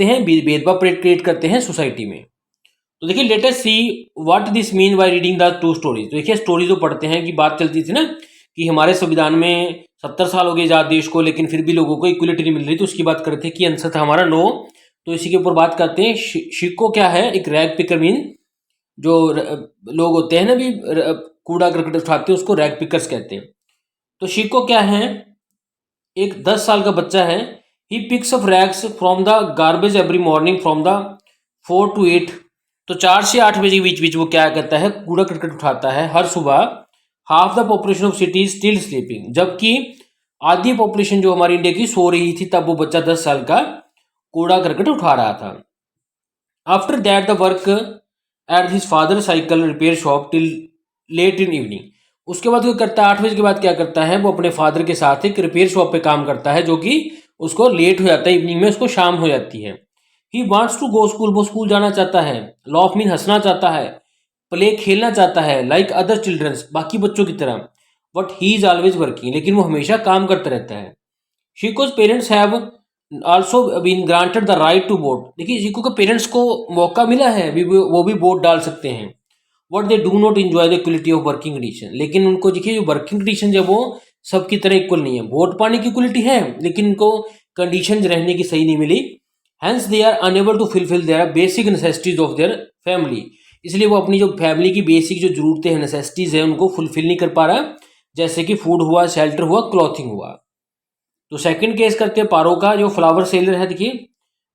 करते हैं, भेदभाव क्रिएट करते हैं सोसाइटी में। तो देखिए let us see what this mean by reading the two stories. तो देखिए स्टोरी जो पढ़ते हैं कि बात चलती थी ना कि हमारे संविधान में 70 साल हो गए आजाद देश को, लेकिन फिर भी लोगों को इक्वलिटी नहीं मिल रही, तो उसकी बात करते हैं कि आंसर था हमारा नो। तो इसी के ऊपर बात करते हैं। शिको क्या है? एक रैग पिकर मीन जो लोग होते हैं ना भी कूड़ा करकट उठाते हैं, उसको रैग पिकर्स कहते हैं। तो शिको क्या है? एक 10 साल का बच्चा है। He picks up rags from the garbage every morning from the 4 to 8। तो 4 से 8 बजे के बीच बीच वो क्या करता है? कूड़ा करकट उठाता है हर सुबह। Half the population of city still sleeping, जबकि आधी पॉपुलेशन जो हमारी इंडिया की सो रही थी, तब वो बच्चा 10 साल का कूड़ा करकट उठा रहा था। After that the work at his father cycle repair shop till late in evening. उसके बाद वो करता है 8 बजे के बाद क्या करता है? वो अपने फादर के साथ एक रिपेयर शॉप पे काम करता है, जो कि उसको लेट हो जाता है, इवनिंग में उसको शाम हो जाती है। He wants to go school, वो स्कूल जाना चाहता है। लॉफ मीन हंसना चाहता है। प्ले खेलना चाहता है, लाइक अदर चिल्ड्रंस, बाकी बच्चों की तरह। But he is always working, लेकिन वो हमेशा काम करता रहता है। Shiko's parents have also been granted the right to vote. देखिए शिको के पेरेंट्स को मौका मिला है, वो भी वोट डाल सकते हैं। What they do not enjoy the equality of working condition, लेकिन उनको देखिए जो वर्किंग कंडीशन है वो सबकी तरह इक्वल नहीं है। वोट पाने की इक्वलिटी है, लेकिन उनको कंडीशन रहने की सही नहीं मिली। Hence they are unable to fulfil their basic necessities of their family, इसलिए वो अपनी जो फैमिली की बेसिक जो जरूरतें हैं, नेसेसिटीज है, उनको फुलफिल नहीं कर पा रहा, जैसे कि फूड हुआ, शेल्टर हुआ, क्लॉथिंग हुआ। तो सेकंड केस करते हैं पारो का, जो फ्लावर सेलर है, देखिए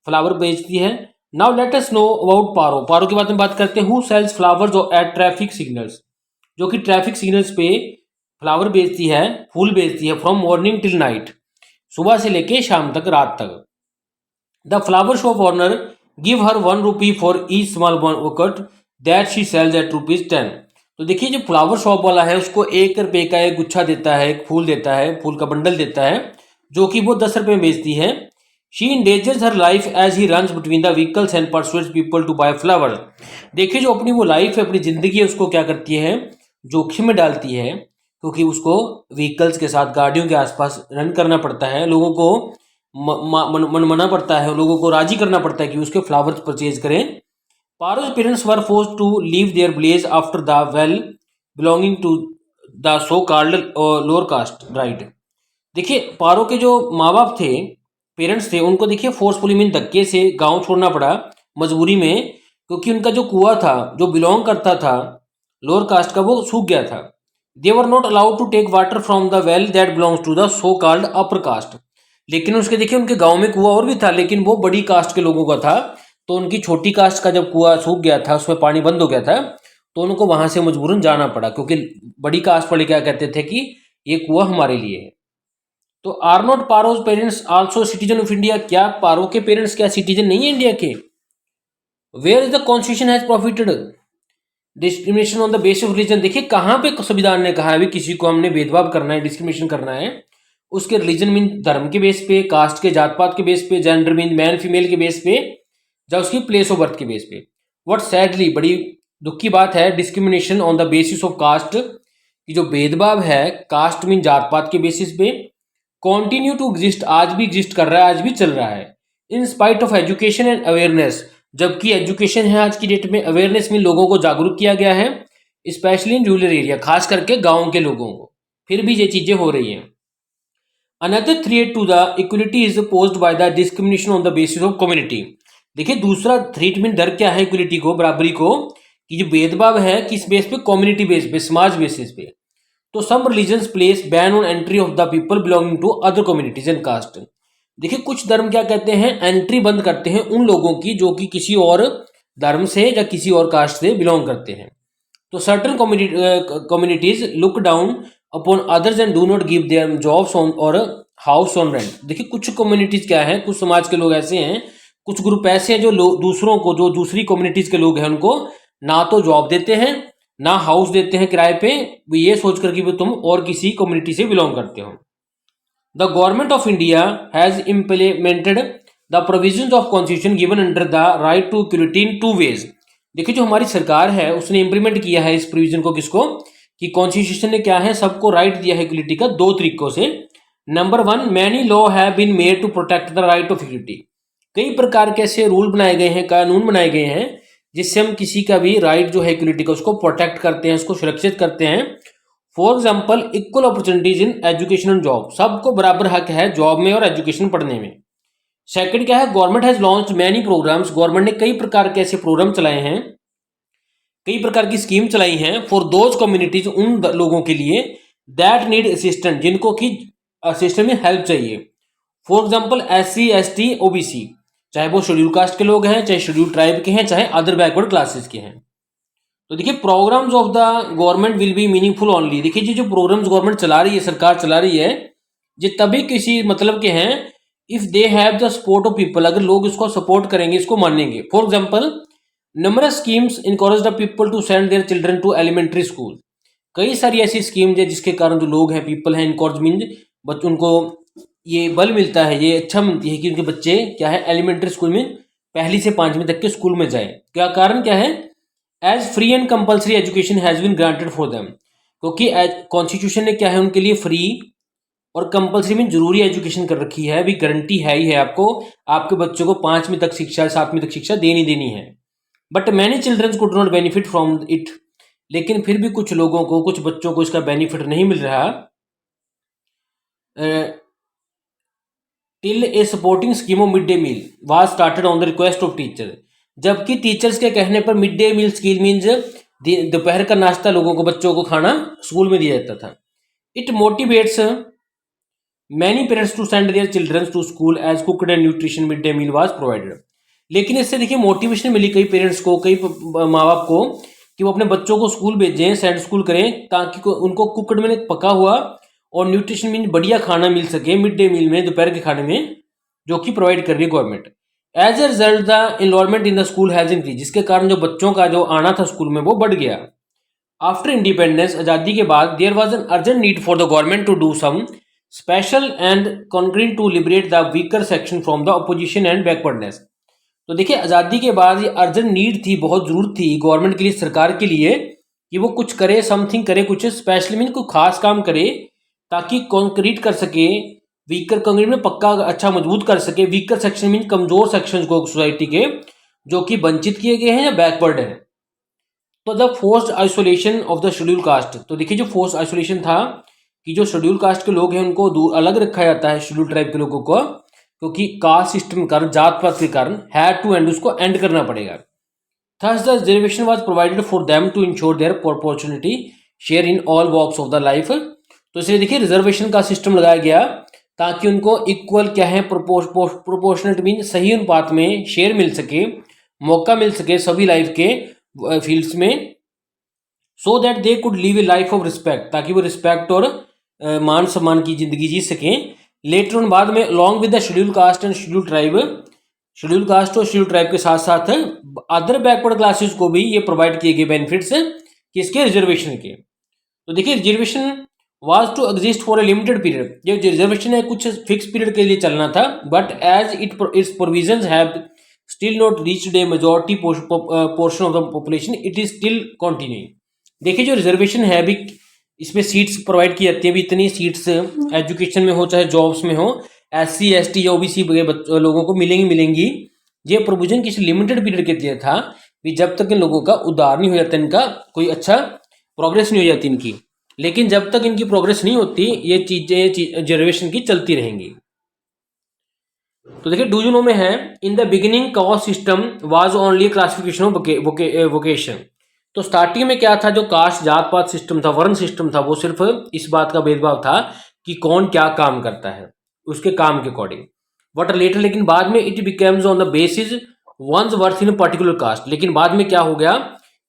फ्लावर बेचती है। Now let us know about Paro. Paro के बारे में बात करते हैं। Who sells flowers at traffic signals, जो कि ट्रैफिक सिग्नल्स पे फ्लावर बेचती है, फूल बेचती है, फ्रॉम मॉर्निंग टिल नाइट, सुबह से लेके शाम तक, रात तक। The flower shop owner give her 1 rupee for each small bouquet that she sells at ₹10। तो देखिए जो फ्लावर शॉप वाला है उसको 1 रुपये का एक गुच्छा देता है, एक फूल देता है, फूल का बंडल देता है, जो कि वो 10 रुपये में बेचती है। She endangers her life as he runs between the vehicles and persuades people to buy flower. देखिए जो अपनी वो लाइफ है, अपनी जिंदगी है, उसको क्या करती है? जोखिम में डालती है, क्योंकि उसको व्हीकल्स के साथ, गाड़ियों के आसपास रन करना पड़ता है, लोगों को मनमाना पड़ता है, लोगों को राजी करना पड़ता है कि उसके फ्लावर्स परचेज करें। Paro's parents were forced to leave their village after the well belonging to the so called lower caste right. देखिए पारो के जो माँ बाप थे, पेरेंट्स थे, उनको देखिए फोर्सफुली मीन धक्के से गांव छोड़ना पड़ा, मजबूरी में, क्योंकि उनका जो कुआं था जो बिलोंग करता था लोअर कास्ट का, वो सूख गया था। They were not allowed to take water from the well that belongs to the so called upper caste. लेकिन उसके देखिए उनके गांव में कुआं और भी था, लेकिन वो बड़ी कास्ट के लोगों का था, तो उनकी छोटी कास्ट का जब कुआं सूख गया था, उसमें पानी बंद हो गया था, तो उनको वहां से मजबूरन जाना पड़ा, क्योंकि बड़ी कास्ट वाले क्या कहते थे कि ये कुआं हमारे लिए है। तो are not Paro's parents also citizen of India, क्या पारो के पेरेंट्स क्या सिटीजन नहीं है इंडिया के? Where is the constitution has prohibited discrimination on the basis of religion. देखिए कहाँ पे संविधान ने कहा है भी किसी को हमने भेदभाव करना है, डिस्क्रिमिनेशन करना है, उसके रिलीजन मीन धर्म के बेस पे, कास्ट के जात पात के बेस पे, जेंडर मीन मैन फीमेल के बेस पे, या उसकी प्लेस ऑफ बर्थ के बेस पे। व्हाट सैडली, बड़ी दुख की बात है, discrimination on the basis of caste, कि जो भेदभाव है कास्ट मीन जात पात के बेसिस पे, कॉन्टिन्यू टू एग्जिस्ट, आज भी एग्जिस्ट कर रहा है, आज भी चल रहा है। In spite of education and awareness, जबकि एजुकेशन है आज की डेट में, अवेयरनेस में लोगों को जागरूक किया गया है, स्पेशली इन रूरल एरिया, खास करके गाँव के लोगों को, फिर भी ये चीजें हो रही हैं। Another threat to the equality is posed by the discrimination on the basis of community. देखिए दूसरा थ्रेट मीन डर क्या है इक्वलिटी को, बराबरी को, कि जो भेदभाव है किस बेस पे? कम्युनिटी बेस पे, समाज बेसिस पे। तो some religions place ban on entry of the people belonging to other communities and caste. देखिए कुछ धर्म क्या कहते हैं? एंट्री बंद करते हैं उन लोगों की जो कि किसी और धर्म से या किसी और कास्ट से बिलोंग करते हैं। तो certain communities look down upon others and do not give their jobs on और हाउस ऑन रेंट। देखिए कुछ कम्युनिटीज क्या है, कुछ समाज के लोग ऐसे हैं, कुछ ग्रुप ऐसे हैं जो दूसरों को, जो दूसरी कम्युनिटीज के लोग हैं, उनको ना तो जॉब देते हैं, ना हाउस देते हैं किराए पे, वो ये सोचकर कि वो तुम और किसी कम्युनिटी से बिलोंग करते हो। The government of India has implemented the provisions of constitution given under the right to equality in 2 ways। देखिए जो हमारी सरकार है उसने इंप्लीमेंट किया है इस प्रोविजन को, किसको? कि कॉन्स्टिट्यूशन ने क्या है, सबको राइट दिया है इक्वलिटी का 2 तरीकों से। Number 1, many law have been made to protect the right of equality. कई प्रकार के ऐसे रूल बनाए गए हैं, कानून बनाए गए हैं, जिससे हम किसी का भी राइट जो है इक्वलिटी का उसको प्रोटेक्ट करते हैं, उसको सुरक्षित करते हैं। For example equal opportunities in education and job, सबको बराबर हक है जॉब में और एजुकेशन पढ़ने में। सेकंड क्या है, government has launch many programs, government ने कई प्रकार के ऐसे प्रोग्राम चलाए हैं, कई प्रकार की स्कीम चलाई हैं फॉर दोज कम्युनिटीज, उन लोगों के लिए दैट नीड असिस्टेंट, जिनको कि असिस्टेंट में हेल्प चाहिए। For example SC ST OBC, चाहे वो शेड्यूल कास्ट के लोग हैं, चाहे शेड्यूल ट्राइब के हैं, चाहे अदर बैकवर्ड क्लासेस के हैं। तो देखिए programs of the government will be meaningful only, देखिए जो प्रोग्राम्स गवर्नमेंट चला रही है, सरकार चला रही है, ये तभी किसी मतलब के हैं if they have the support of people, अगर लोग इसको सपोर्ट करेंगे, इसको मानेंगे। For example numerous schemes encourage the people to send their children to elementary school, कई सारी ऐसी स्कीम्स है जिसके कारण जो लोग हैं, पीपल हैं, इनकॉरेज मीन बच्चों उनको ये बल मिलता है, ये अच्छा मिलती है कि उनके बच्चे क्या है एलिमेंट्री स्कूल में पहली से 5वीं तक के स्कूल में जाए। क्या कारण क्या है, as free and compulsory education has been granted for them, क्योंकि कॉन्स्टिट्यूशन ने क्या है उनके लिए फ्री और कंपल्सरी में जरूरी एजुकेशन कर रखी है, अभी गारंटी है ही है आपको, आपके बच्चों को 5वीं तक शिक्षा, 7वीं तक शिक्षा देनी है। But many childrens could not benefit from it, लेकिन फिर भी कुछ लोगों को, कुछ बच्चों को इसका बेनिफिट नहीं मिल रहा। Till a supporting scheme of mid day meal was started on the request of teacher, जबकि टीचर्स के कहने पर mid day meal scheme means दोपहर का नाश्ता लोगों को, बच्चों को खाना स्कूल में दिया जाता था। It motivates many parents to send their childrens to school as cooked and nutrition mid day meal was provided, लेकिन इससे देखिए मोटिवेशन मिली कई पेरेंट्स को, कई माँ बाप को कि वो अपने बच्चों को स्कूल भेजें, सेंड स्कूल करें, ताकि उनको कुकड में पका हुआ और न्यूट्रिशन मीन बढ़िया खाना मिल सके मिड डे मील में, दोपहर के खाने में, जो कि प्रोवाइड कर रही है government. As a result the enrollment in the school has increase, जिसके कारण जो बच्चों का जो आना था स्कूल में वो बढ़ गया। आफ्टर इंडिपेंडेंस, आज़ादी के बाद, there was an urgent need for the government to do some special and concrete to liberate the weaker section from the opposition and backwardness. तो देखिए आज़ादी के बाद ये अर्जेंट नीड थी, बहुत जरूरत थी गवर्नमेंट के लिए, सरकार के लिए, कि वो कुछ करे, समथिंग करे, कुछ स्पेशली मीन कोई खास काम करे, ताकि कॉन्क्रीट कर सके, वीकर कंक्रीट में पक्का अच्छा मजबूत कर सके, वीकर सेक्शन मीन कमजोर सेक्शन को सोसाइटी के, जो कि वंचित किए गए हैं या बैकवर्ड हैं। तो the forced isolation of the schedule caste, तो देखिए जो फोर्स्ड आइसोलेशन था कि जो शेड्यूल कास्ट के लोग हैं उनको दूर अलग रखा जाता है शेड्यूल ट्राइब के लोगों को, क्योंकि कास्ट सिस्टम के कारण, जात पात के कारण, हैड टू एंड, उसको एंड करना पड़ेगा। Thus the reservation was provided for them to ensure their opportunity share in all walks of the life, तो इसलिए देखिए रिजर्वेशन का सिस्टम लगाया गया ताकि उनको इक्वल क्या है, प्रोपोर्शनल मीन सही अनुपात में शेयर मिल सके, मौका मिल सके सभी लाइफ के फील्ड्स में, so that they could live A life of respect, ताकि वो रिस्पेक्ट और मान सम्मान की जिंदगी जी सकें। लेटर ऑन बाद में along with the schedule caste and schedule tribe, schedule caste और शेड्यूल ट्राइब के साथ साथ अदर बैकवर्ड क्लासेस को भी ये प्रोवाइड किए गए बेनिफिट्स किसके, रिजर्वेशन के। तो देखिए reservation was to exist for a limited period, ये रिजर्वेशन है कुछ फिक्स पीरियड के लिए चलना था, but as its provisions have still not reached a majority portion of the population, it is still continuing. देखिए जो रिजर्वेशन है अभी, इसमें सीट्स प्रोवाइड की जाती है, अभी इतनी सीट्स एजुकेशन में हो चाहे जॉब्स में हो, SC ST या OBC लोगों को मिलेंगी। ये प्रोविजन किसी लिमिटेड पीरियड के लिए था कि जब तक इन लोगों का उद्धार नहीं हो जाता, इनका कोई अच्छा प्रोग्रेस नहीं हो जाती इनकी, लेकिन जब तक इनकी प्रोग्रेस नहीं होती ये चीजें रिजर्वेशन की चलती रहेंगी। तो देखिए डू यू नो में है, in the beginning caste system was only classification of vocation, तो स्टार्टिंग में क्या था, जो कास्ट जात पात सिस्टम था, वर्ण सिस्टम था, वो सिर्फ इस बात का भेदभाव था कि कौन क्या काम करता है उसके काम के अकॉर्डिंग। बट लेटर, लेकिन बाद में it becomes on the basis one's birth in particular caste, लेकिन बाद में क्या हो गया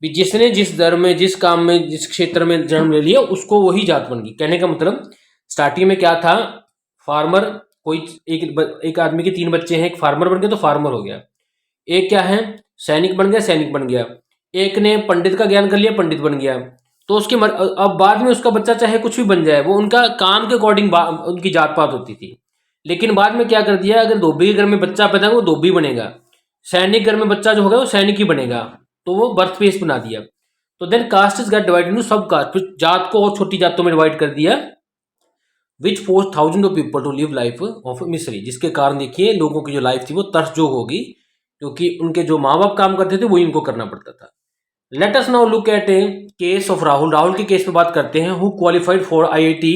कि जिसने जिस धर्म में, जिस काम में, जिस क्षेत्र में जन्म ले लिया उसको वही जात बन गई। कहने का मतलब स्टार्टिंग में क्या था, फार्मर, कोई एक आदमी के 3 बच्चे हैं, एक फार्मर बन गया तो फार्मर हो गया, एक क्या है सैनिक बन गया, सैनिक बन गया, एक ने पंडित का ज्ञान कर लिया, पंडित बन गया, तो उसके अब बाद में उसका बच्चा चाहे कुछ भी बन जाए, वो उनका काम के अकॉर्डिंग उनकी जात पात होती थी। लेकिन बाद में क्या कर दिया, अगर धोबी के घर में बच्चा पैदा हो वो धोबी बनेगा, सैनिक घर में बच्चा जो होगा वो सैनिक ही बनेगा, तो वो बर्थ प्लेस बना दिया। तो then caste is get divided into sub caste, फिर जात को और छोटी जातों में डिवाइड कर दिया। Which forces thousand of people to live life of misery, जिसके कारण देखिए लोगों की जो लाइफ थी वो तरसजोग होगी, क्योंकि उनके जो माँ बाप काम करते थे वही उनको करना पड़ता था। Let us now look at A case of Rahul. Rahul के केस पे बात करते हैं। हु क्वालिफाइड फॉर आईआईटी,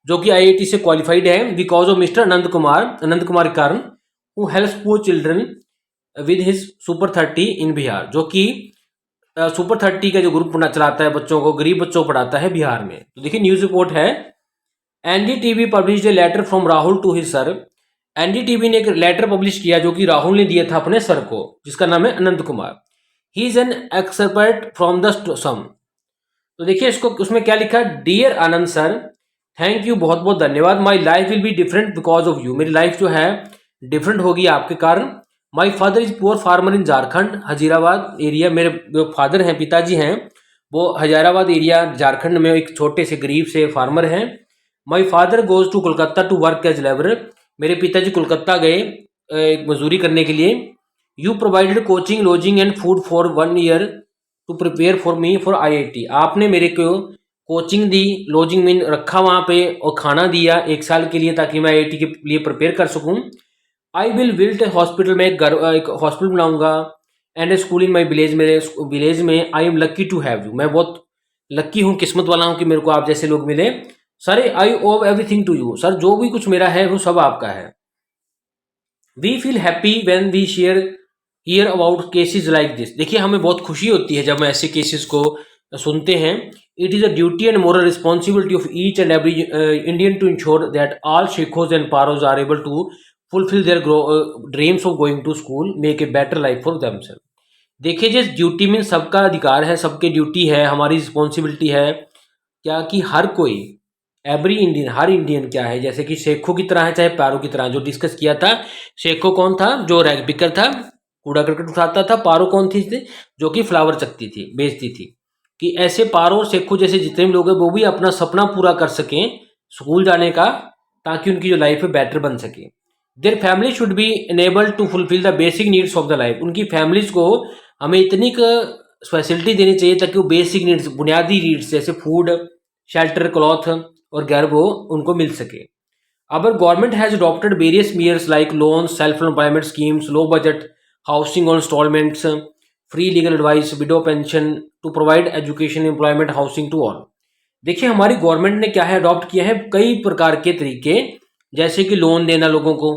जो कि आईआईटी से क्वालिफाइड है बिकॉज ऑफ मिस्टर अनंत कुमार के कारण। Who helps poor children with his super 30 इन बिहार, जो कि सुपर 30 का जो ग्रुप चलाता है, बच्चों को, गरीब बच्चों को पढ़ाता है बिहार में। तो देखिए न्यूज रिपोर्ट है, NDTV publish a letter from Rahul to his sir. NDTV ने एक लेटर पब्लिश किया जो कि राहुल ने दिया था अपने सर को, जिसका नाम है Anant Kumar. He is an expert from the some. तो देखिए इसको उसमें क्या लिखा, dear Anand sir, thank you, बहुत बहुत धन्यवाद। My life will be different because of you, मेरी लाइफ जो है डिफरेंट होगी आपके कारण। My father is poor farmer in Jharkhand, Hazirabad area. मेरे जो फादर हैं, पिताजी हैं, वो हजाराबाद एरिया झारखंड में एक छोटे से गरीब से फार्मर हैं। My father goes to Kolkata to work as labourer, मेरे पिताजी कोलकाता गए एक मजदूरी करने के लिए। You provided coaching, lodging and food for 1 year to prepare for me for IIT, आपने मेरे को कोचिंग दी, लॉजिंग में रखा वहाँ पे, और खाना दिया 1 साल के लिए ताकि मैं आईआईटी के लिए प्रिपेयर कर सकूँ। I will build a hospital, में एक हॉस्पिटल बनाऊंगा, and a school in my village, मेरे विलेज में। I am lucky to have you, मैं बहुत लक्की हूँ, किस्मत वाला हूँ कि मेरे को आप जैसे लोग मिले। सर आई ओव एवरीथिंग टू यू, सर जो भी कुछ मेरा है वो सब आपका है। We feel happy when we hear about cases like this, देखिए हमें बहुत खुशी होती है जब हम ऐसे केसेस को सुनते हैं। It is a duty and moral responsibility of each and every Indian to ensure that all Shekhos and Paros are able to fulfil their dreams of going to school, make a better life for themself. देखिए जिस duty में सबका अधिकार है, सबके duty है, हमारी responsibility है क्या, कि हर कोई, एवरी इंडियन, हर इंडियन क्या है, जैसे कि शेखों की तरह है चाहे पारो की तरह, जो डिस्कस किया था। शेखो कौन था, जो रैग पिकर था, कूड़ा करकट उठाता था। पारो कौन थी, जो कि फ्लावर चकती थी, बेचती थी। कि ऐसे पारो और शेखो जैसे जितने भी लोग हैं वो भी अपना सपना पूरा कर सकें स्कूल जाने का, ताकि उनकी जो लाइफ है बेटर बन सके। Their family should be enable to fulfil the basic needs of the life, उनकी फैमिलीज को हमें इतनी फैसिलिटी देनी चाहिए ताकि वो बेसिक नीड्स, बुनियादी नीड्स जैसे फूड, शेल्टर, क्लॉथ और घर वो उनको मिल सके। Our government has adopted various measures like loans, self employment schemes, low budget housing on instalments, free legal advice, widow pension, to provide education, employment, housing to all. देखिए हमारी government ने क्या है अडॉप्ट किया है, कई प्रकार के तरीके, जैसे कि लोन देना लोगों को,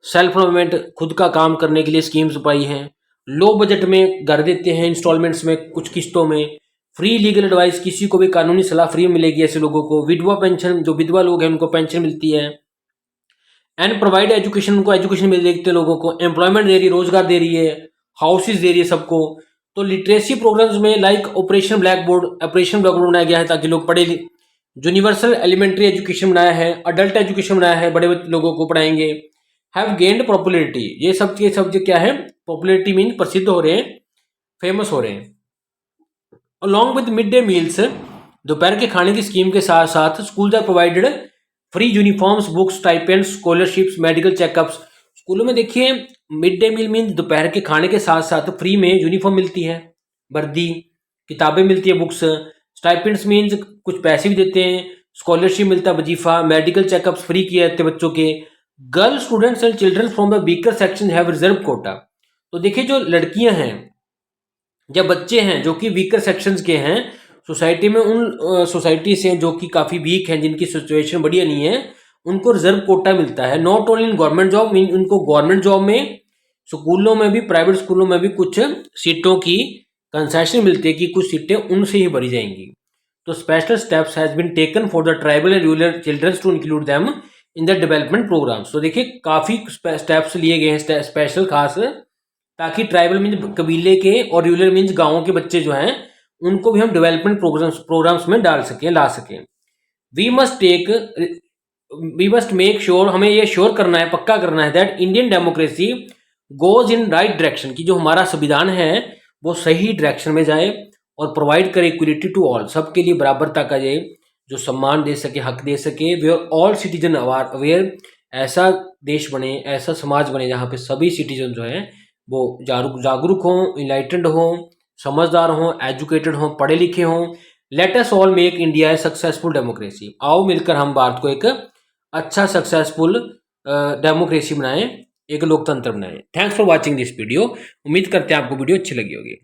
सेल्फ एम्प्लॉयमेंट, खुद का काम करने के लिए स्कीम्स पाई हैं, लो बजट में घर देते हैं इंस्टॉलमेंट्स में, कुछ किस्तों में, फ्री लीगल एडवाइस, किसी को भी कानूनी सलाह फ्री मिलेगी ऐसे लोगों को, विधवा पेंशन, जो विधवा लोग हैं उनको पेंशन मिलती है, एंड प्रोवाइड एजुकेशन, उनको एजुकेशन मिल देते लोगों को, एम्प्लॉयमेंट दे रही है, रोजगार दे रही है, हाउसेज दे रही है सबको। तो लिटरेसी प्रोग्राम्स में लाइक ऑपरेशन ब्लैक बोर्ड बनाया गया है ताकि लोग पढ़े। यूनिवर्सल एलिमेंट्री एजुकेशन बनाया है, अडल्ट एजुकेशन बनाया है, बड़े लोगों को पढ़ाएंगे। हैव गेन्ड पॉपुलरिटी, ये सब के सब क्या है, पॉपुलरिटी मीन प्रसिद्ध हो रहे हैं, फेमस हो रहे हैं। Along with mid day meals, दोपहर के खाने की स्कीम के साथ साथ school are provided free uniforms, books, stipends, scholarships, medical checkups. स्कूलों में देखिए मिड डे मील मीन दोपहर के खाने के साथ साथ फ्री में यूनिफॉर्म मिलती है, वर्दी, किताबें मिलती है, बुक्स। स्टाइपेंड्स मीन्स कुछ पैसे भी देते हैं, स्कॉलरशिप मिलता है, वजीफा, मेडिकल चेकअप्स फ्री किए जाते हैं बच्चों के। Girl students and children from the weaker section have reserve quota. तो देखिए जो लड़कियां हैं या बच्चे हैं जो कि वीकर सेक्शंस के हैं सोसाइटी में, उन सोसाइटी से जो कि काफ़ी वीक हैं, जिनकी सिचुएशन बढ़िया नहीं है, उनको रिजर्व कोटा मिलता है। Not only in government job, mean उनको गवर्नमेंट जॉब में, स्कूलों में भी, प्राइवेट स्कूलों में भी कुछ सीटों की कंसेशन मिलती है कि कुछ सीटें उनसे ही भरी जाएंगी। तो special steps has been taken for the tribal and rural childrens to include them in the development programmes. तो देखिए काफ़ी स्टेप्स लिए गए हैं स्पेशल खास, ताकि ट्राइबल मीन्स कबीले के और रूरल मीन्स गाँवों के बच्चे जो हैं उनको भी हम डेवलपमेंट प्रोग्राम्स में डाल सकें, ला सकें। वी मस्ट मेक श्योर, हमें ये श्योर करना है, पक्का करना है, that Indian democracy goes in right direction, कि जो हमारा संविधान है वो सही डायरेक्शन में जाए और प्रोवाइड करे इक्वलिटी टू ऑल, सबके लिए बराबरता का जाए, जो सम्मान दे सके, हक दे सके। वेयर ऑल सिटीजन अवेयर, ऐसा देश बने, ऐसा समाज बने जहाँ पे सभी सिटीजन जो है वो जागरूक हों, इनलाइटेंड हों, समझदार हों, एजुकेटेड हों, पढ़े लिखे हों। Let us all make India ए सक्सेसफुल डेमोक्रेसी, आओ मिलकर हम भारत को एक अच्छा सक्सेसफुल डेमोक्रेसी बनाएं, एक लोकतंत्र बनाएं। Thanks for watching this video. उम्मीद करते हैं आपको वीडियो अच्छी लगी होगी।